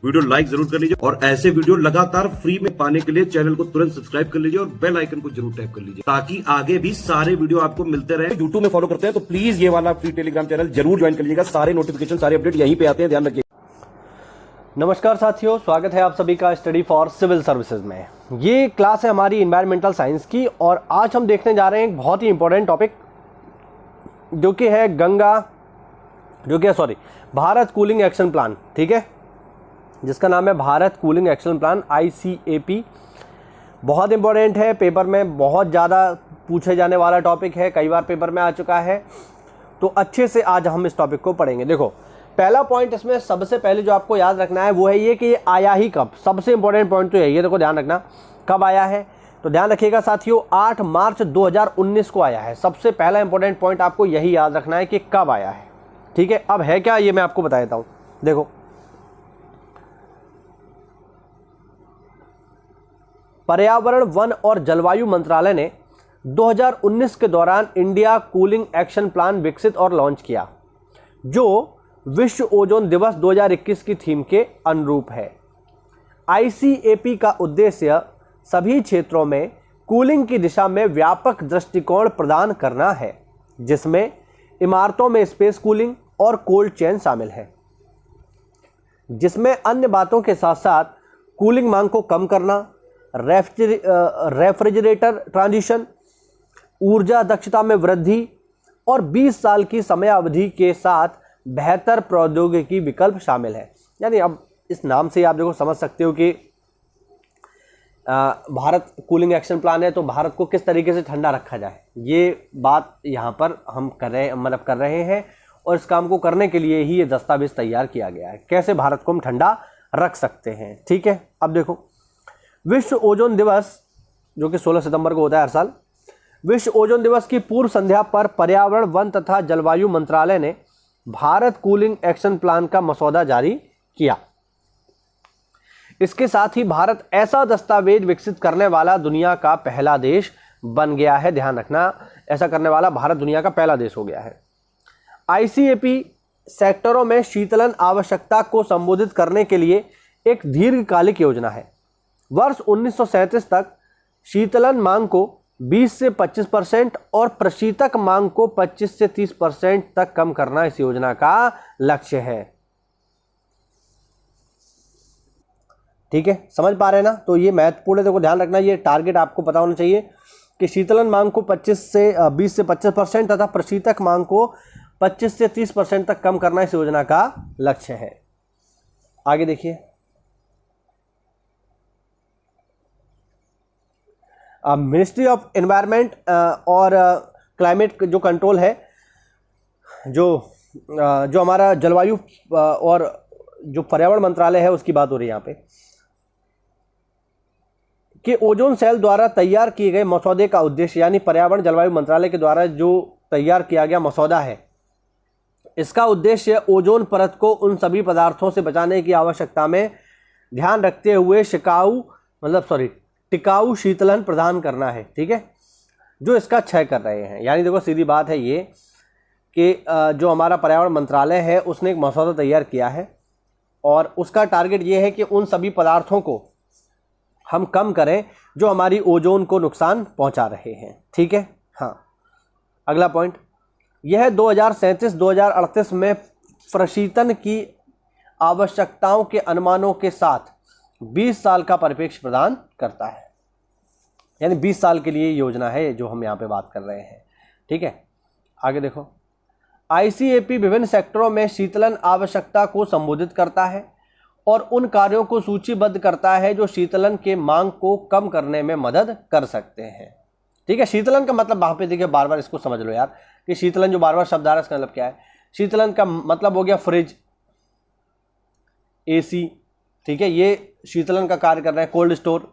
Video like जरूर कर लीजिए और ऐसे वीडियो लगातार फ्री में पाने के लिए चैनल को तुरंत सब्सक्राइब कर लीजिए और बेल आइकन को जरूर टैप कर लीजिए ताकि आगे भी सारे वीडियो आपको मिलते रहे। यूट्यूब में फॉलो करते हैं तो प्लीज ये वाला फ्री टेलीग्राम चैनल जरूर ज्वाइन कर लीजिएगा। सारे नोटिफिकेशन सारे अपडेट यहीं पे आते हैं, ध्यान रखिए। नमस्कार साथियों, स्वागत है आप सभी का स्टडी फॉर सिविल सर्विसेज में। ये क्लास है हमारी इन्वायरमेंटल साइंस की और आज हम देखने जा रहे हैं एक बहुत ही इंपॉर्टेंट टॉपिक जो कि है भारत कूलिंग एक्शन प्लान। ठीक है, जिसका नाम है Bharat cooling action plan ICAP। बहुत इंपॉर्टेंट है, पेपर में बहुत ज़्यादा पूछे जाने वाला टॉपिक है, कई बार पेपर में आ चुका है, तो अच्छे से आज हम इस टॉपिक को पढ़ेंगे। देखो, पहला पॉइंट इसमें सबसे पहले जो आपको याद रखना है वो है ये कि ये आया ही कब। सबसे इंपॉर्टेंट पॉइंट तो यही है, देखो ध्यान रखना कब आया है। तो ध्यान रखिएगा साथियों, 8 मार्च 2019 को आया है। सबसे पहला इंपॉर्टेंट पॉइंट आपको यही याद रखना है कि कब आया है। ठीक है, अब है क्या ये मैं आपको बता देता हूं। देखो, पर्यावरण, वन और जलवायु मंत्रालय ने 2019 के दौरान इंडिया कूलिंग एक्शन प्लान विकसित और लॉन्च किया, जो विश्व ओजोन दिवस 2021 की थीम के अनुरूप है। ICAP का उद्देश्य सभी क्षेत्रों में कूलिंग की दिशा में व्यापक दृष्टिकोण प्रदान करना है, जिसमें इमारतों में स्पेस कूलिंग और कोल्ड चेन शामिल है, जिसमें अन्य बातों के साथ साथ कूलिंग मांग को कम करना, रेफ्रिजरेटर ट्रांजिशन, ऊर्जा दक्षता में वृद्धि और 20 साल की समयावधि के साथ बेहतर प्रौद्योगिकी विकल्प शामिल है। यानी अब इस नाम से आप देखो समझ सकते हो कि भारत कूलिंग एक्शन प्लान है, तो भारत को किस तरीके से ठंडा रखा जाए, ये बात यहाँ पर हम कर रहे हैं और इस काम को करने के लिए ही ये दस्तावेज तैयार किया गया है, कैसे भारत को हम ठंडा रख सकते हैं। ठीक है, अब देखो, विश्व ओजोन दिवस जो कि 16 सितंबर को होता है हर साल, विश्व ओजोन दिवस की पूर्व संध्या पर पर्यावरण, वन तथा जलवायु मंत्रालय ने भारत कूलिंग एक्शन प्लान का मसौदा जारी किया। इसके साथ ही भारत ऐसा दस्तावेज विकसित करने वाला दुनिया का पहला देश बन गया है। ध्यान रखना, ऐसा करने वाला भारत दुनिया का पहला देश हो गया है। ICAP सेक्टरों में शीतलन आवश्यकता को संबोधित करने के लिए एक दीर्घकालिक योजना है। वर्ष 1937 तक शीतलन मांग को 20 से 25% और प्रशीतक मांग को 25 से 30% तक कम करना इस योजना का लक्ष्य है। ठीक है, समझ पा रहे हैं ना? तो ये महत्वपूर्ण है, देखो ध्यान रखना, ये टारगेट आपको पता होना चाहिए कि शीतलन मांग को 20 से 25% तथा प्रशीतक मांग को 25 से 30% तक कम करना इस योजना का लक्ष्य है। आगे देखिए, मिनिस्ट्री ऑफ एनवायरनमेंट और क्लाइमेट जो कंट्रोल है, जो हमारा जलवायु और जो पर्यावरण मंत्रालय है उसकी बात हो रही है यहाँ पे, कि ओजोन सेल द्वारा तैयार किए गए मसौदे का उद्देश्य, यानी पर्यावरण जलवायु मंत्रालय के द्वारा जो तैयार किया गया मसौदा है, इसका उद्देश्य ओजोन परत को उन सभी पदार्थों से बचाने की आवश्यकता में ध्यान रखते हुए टिकाऊ शीतलन प्रदान करना है। ठीक है, जो इसका क्षय कर रहे हैं। यानी देखो सीधी बात है ये कि जो हमारा पर्यावरण मंत्रालय है उसने एक मसौदा तैयार किया है और उसका टारगेट ये है कि उन सभी पदार्थों को हम कम करें जो हमारी ओजोन को नुकसान पहुंचा रहे हैं। ठीक है, हाँ, अगला पॉइंट यह 2037-2038 में प्रशीतन की आवश्यकताओं के अनुमानों के साथ 20 साल का परिप्रेक्ष्य प्रदान करता है। यानी 20 साल के लिए योजना है जो हम यहाँ पे बात कर रहे हैं। ठीक है, आगे देखो, ICAP विभिन्न सेक्टरों में शीतलन आवश्यकता को संबोधित करता है और उन कार्यों को सूचीबद्ध करता है जो शीतलन के मांग को कम करने में मदद कर सकते हैं। ठीक है, शीतलन का मतलब वहाँ पे देखिए, बार बार इसको समझ लो यार कि शीतलन जो बार बार शब्द आ रहा है इसका मतलब क्या है। शीतलन का मतलब हो गया फ्रिज, AC। ठीक है, ये शीतलन का कार्य कर रहे हैं, कोल्ड स्टोर।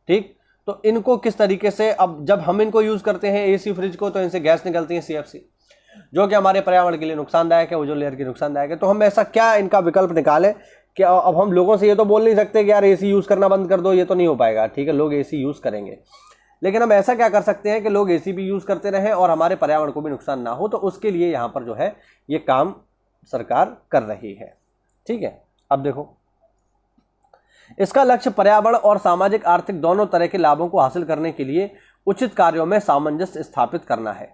ठीक, तो इनको किस तरीके से, अब जब हम इनको यूज करते हैं AC फ्रिज को, तो इनसे गैस निकलती है CFC, जो कि हमारे पर्यावरण के लिए नुकसानदायक है, ओजोन लेयर के नुकसानदायक है। तो हम ऐसा क्या इनका विकल्प निकालें कि अब हम लोगों से ये तो बोल नहीं सकते कि यार AC यूज करना बंद कर दो, ये तो नहीं हो पाएगा। ठीक है, लोग AC यूज करेंगे, लेकिन हम ऐसा क्या कर सकते हैं कि लोग AC भी यूज करते रहें और हमारे पर्यावरण को भी नुकसान ना हो। तो उसके लिए यहाँ पर जो है ये काम सरकार कर रही है। ठीक है, अब देखो, इसका लक्ष्य पर्यावरण और सामाजिक आर्थिक दोनों तरह के लाभों को हासिल करने के लिए उचित कार्यों में सामंजस्य स्थापित करना है।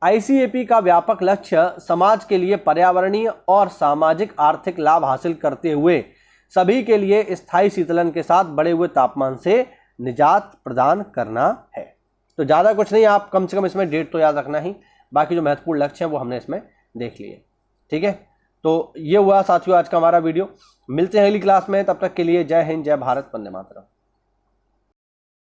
आईसीएपी का व्यापक लक्ष्य समाज के लिए पर्यावरणीय और सामाजिक आर्थिक लाभ हासिल करते हुए सभी के लिए स्थायी शीतलन के साथ बढ़े हुए तापमान से निजात प्रदान करना है। तो ज़्यादा कुछ नहीं, आप कम से कम इसमें डेट तो याद रखना ही, बाकी जो महत्वपूर्ण लक्ष्य हैं वो हमने इसमें देख लिए। ठीक है, तो ये हुआ साथियों आज का हमारा वीडियो। मिलते हैं अगली क्लास में, तब तक के लिए जय हिंद, जय भारत, वंदे मातरम।